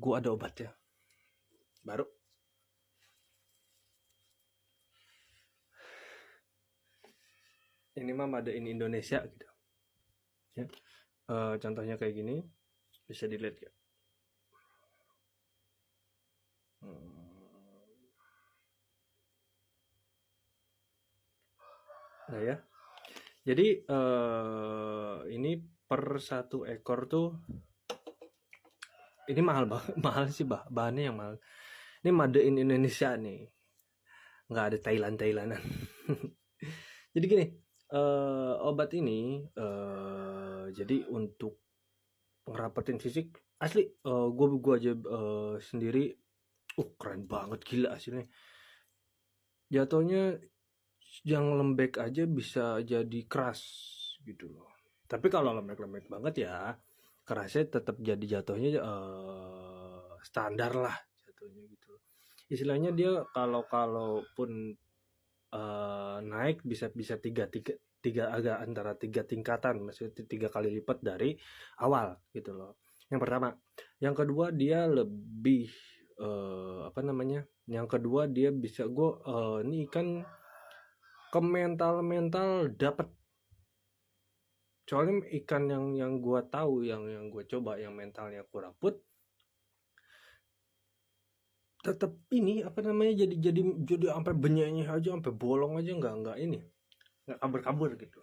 gue ada obatnya baru. Ini mah made in Indonesia gitu ya. Contohnya kayak gini, bisa dilihat ya. Nah ya, jadi ini per 1 ekor tuh, ini mahal banget. Mahal sih, bahannya yang mahal. Ini made in Indonesia nih, nggak ada Thailandan. Jadi gini, obat ini jadi untuk ngerapetin fisik asli. Gue aja sendiri, keren banget, gila hasilnya. Jatuhnya yang lembek aja bisa jadi keras gitu loh. Tapi kalau lembek-lembek banget ya kerasnya tetap jadi jatuhnya standar lah jatuhnya gitu. Istilahnya dia kalaupun naik bisa bisa tiga agak antara 3 tingkatan, maksudnya 3 kali lipat dari awal gitu loh. Yang pertama, yang kedua dia lebih apa namanya? Yang kedua dia bisa ini kan ke mental dapat. Soalnya ikan yang gue tahu, yang gue coba, yang mentalnya kurang put, tetap ini apa namanya, jadi sampai benyaknya aja, sampai bolong aja, nggak ini, nggak kabur gitu.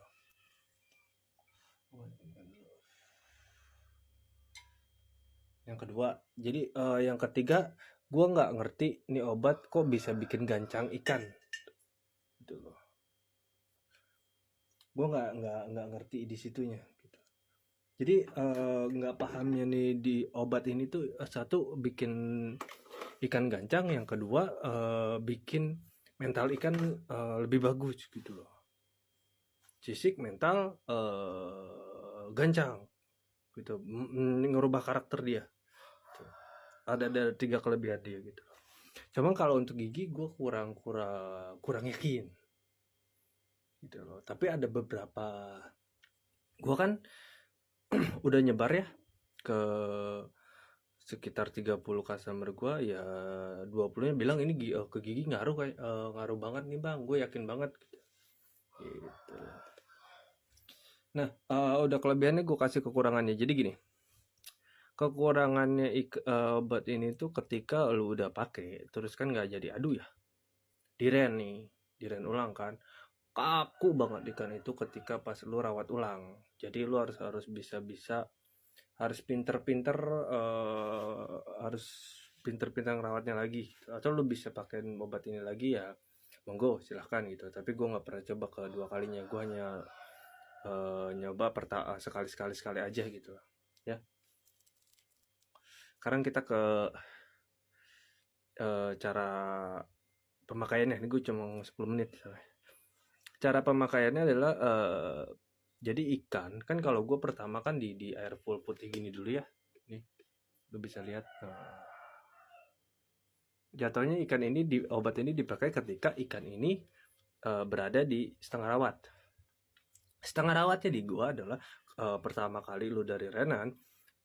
Yang kedua, jadi yang ketiga, gue nggak ngerti nih obat kok bisa bikin gancang ikan gitu loh. Gue nggak ngerti di situnya gitu. Jadi nggak pahamnya nih di obat ini tuh, satu bikin ikan gancang, yang kedua bikin mental ikan lebih bagus gitu loh. Fisik, mental, gancang gitu, ngerubah karakter dia. Ada 3 kelebihan dia gitu. Cuman kalau untuk gigi gue kurang yakin gitu loh. Tapi ada beberapa, gue kan udah nyebar ya ke sekitar 30 customer gue ya, 20-nya bilang ini ke gigi ngaruh, kayak ngaruh banget nih bang, gue yakin banget gitu. Nah, udah kelebihannya gue kasih kekurangannya. Jadi gini, kekurangannya obat ini tuh ketika lu udah pakai terus kan nggak jadi adu ya, diren ulang kan, kaku banget ikan itu ketika pas lu rawat ulang. Jadi lu harus bisa harus pinter-pinter harus pinter-pinter ngerawatnya lagi. Atau lu bisa pakai obat ini lagi ya monggo silahkan gitu. Tapi gue nggak pernah coba kedua kalinya, gue hanya nyoba sekali aja gitu ya. Sekarang kita ke cara pemakaiannya. Ini gue cuma 10 menit soalnya. Cara pemakaiannya adalah jadi ikan kan, kalau gue pertama kan di air full putih gini dulu ya. Nih, lu bisa lihat. Jatuhnya ikan ini obat ini dipakai ketika ikan ini berada di setengah rawat. Setengah rawatnya di gua adalah pertama kali lu dari renan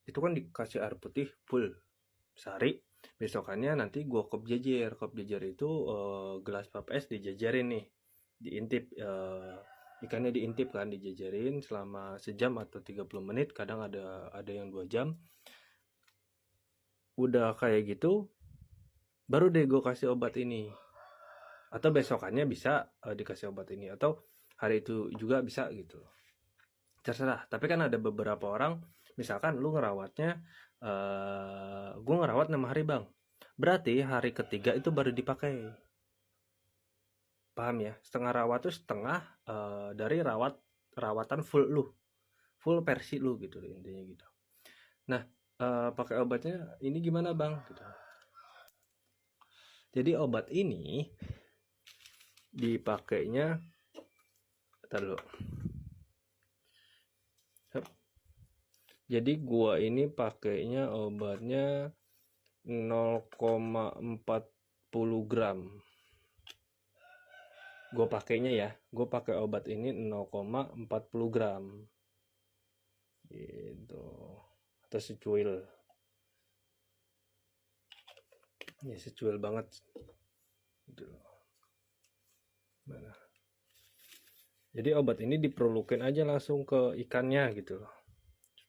itu kan dikasih air putih full sehari. Besokannya nanti gua kop jajar itu gelas pap es dijajarin nih, diintip, ikannya diintip kan, dijajarin selama sejam atau 30 menit, kadang ada yang 2 jam. Udah kayak gitu baru deh gue kasih obat ini, atau besokannya bisa dikasih obat ini, atau hari itu juga bisa gitu, terserah. Tapi kan ada beberapa orang, misalkan lu ngerawatnya gue ngerawat 6 hari bang, berarti hari ketiga itu baru dipakai, paham ya? Setengah rawat tuh setengah dari rawatan full versi lu gitu intinya gitu. Nah, pakai obatnya ini gimana bang gitu. Jadi obat ini dipakainya, dulu. Jadi gua ini pakainya obatnya 0,40 gram. Gua pakainya ya, gua pakai obat ini 0,40 gram. Gitu. Atau secuil. Ya secuil banget gitu loh. Mana? Jadi obat ini diperlukan aja langsung ke ikannya gitu loh.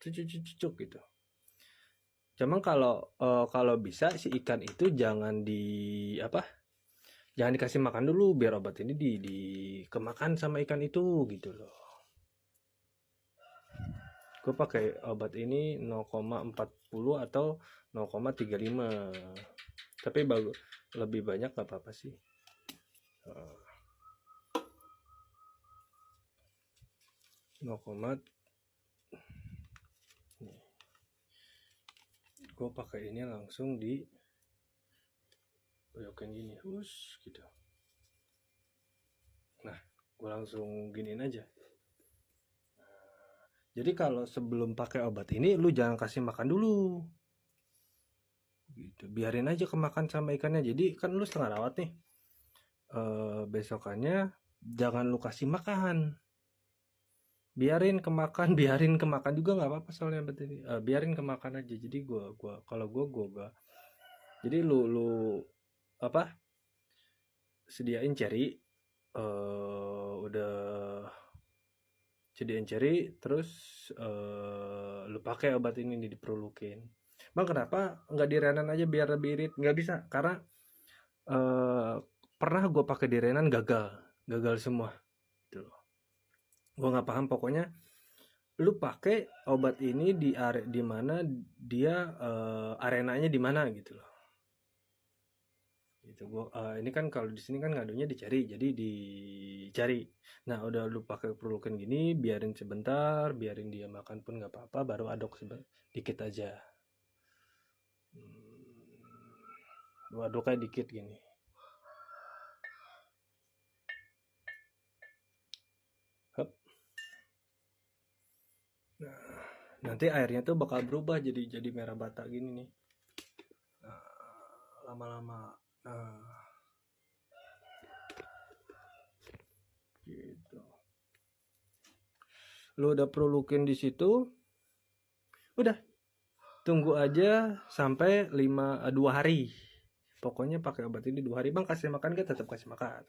Cucuk gitu. Cuman kalau bisa si ikan itu jangan jangan dikasih makan dulu biar obat ini kemakan sama ikan itu gitu loh. Gue pakai obat ini 0,40 atau 0,35. Tapi lebih banyak gak apa-apa sih. Eh, 0, gue pakai ini langsung di goyokin gini, gitu. Nah, gue langsung giniin aja. Jadi kalau sebelum pakai obat ini, lu jangan kasih makan dulu. Gitu. Biarin aja kemakan sama ikannya. Jadi kan lu setengah rawat nih. Besokannya jangan lu kasih makan. Biarin kemakan juga nggak apa-apa soalnya berarti. Biarin kemakan aja. Jadi kalau gua jadi lu apa? Sediain ceri. Udah sediain ceri terus lu pakai obat ini diperlukan. Bang, kenapa nggak direnan aja biar lebih irit? Nggak bisa karena pernah gue pakai direnan gagal semua gitu loh. Gue nggak paham, pokoknya lu pakai obat ini di mana dia arenanya di mana gitu loh. Gitu. Ini kan kalau di sini kan ngadunya dicari, jadi dicari. Nah udah lu pakai perlukan gini, biarin sebentar, biarin dia makan pun nggak apa-apa, baru aduk dikit aja. Lu aduknya dikit gini. Hup. Nah, nanti airnya tuh bakal berubah jadi merah bata gini nih. Nah, lama-lama. Nah, gitu. Lu udah perlukin di situ, udah tunggu aja sampai 2 hari. Pokoknya pakai obat ini 2 hari. Bang, kasih makan gak? Tetap kasih makan.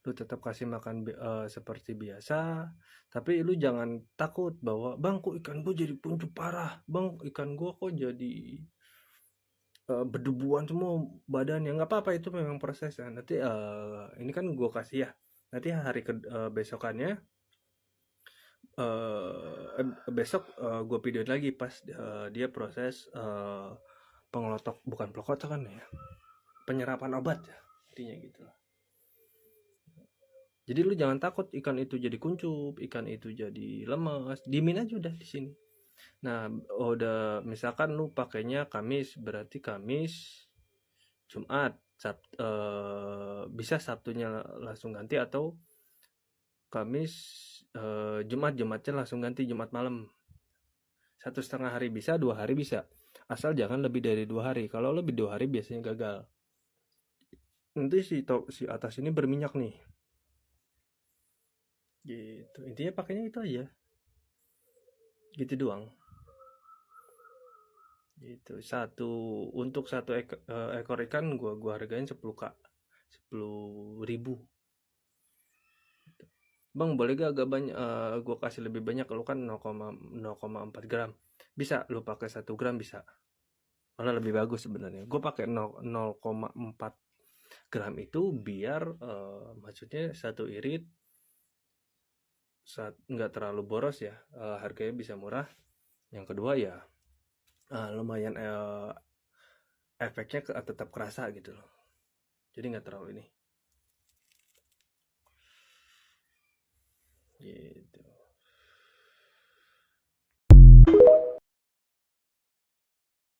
Lu tetap kasih makan seperti biasa, tapi lu jangan takut bahwa bang kok ikan gue jadi puncup parah, bang ikan gue kok jadi berdebuan semua badannya. Nggak apa-apa, itu memang prosesnya. Nanti ini kan gue kasih ya, nanti hari besokannya besok gue videoin lagi pas dia proses bukan pelotokan ya, penyerapan obat ya, intinya gitu lah. Jadi lu jangan takut ikan itu jadi kuncup, ikan itu jadi lemas, diemin aja udah di sini. Nah, udah misalkan lu pakainya Kamis, berarti Kamis, Jumat, bisa Sabtunya langsung ganti atau Kamis, Jumatnya langsung ganti Jumat malam. 1,5 hari bisa, 2 hari bisa. Asal jangan lebih dari 2 hari. Kalau lebih 2 hari biasanya gagal. Nanti si atas ini berminyak nih. Gitu. Intinya pakainya itu aja. Gitu doang. Gitu. Untuk satu ekor ikan gua hargain 10.000. Bang, boleh gak agak banyak gua kasih lebih banyak, lu kan 0,4 gram. Bisa lu pakai 1 gram bisa. Malah lebih bagus sebenarnya. Gue pakai 0,4 gram itu biar maksudnya satu irit nggak terlalu boros ya, harganya bisa murah. Yang kedua ya lumayan efeknya tetap kerasa gitu loh, jadi nggak terlalu ini gitu.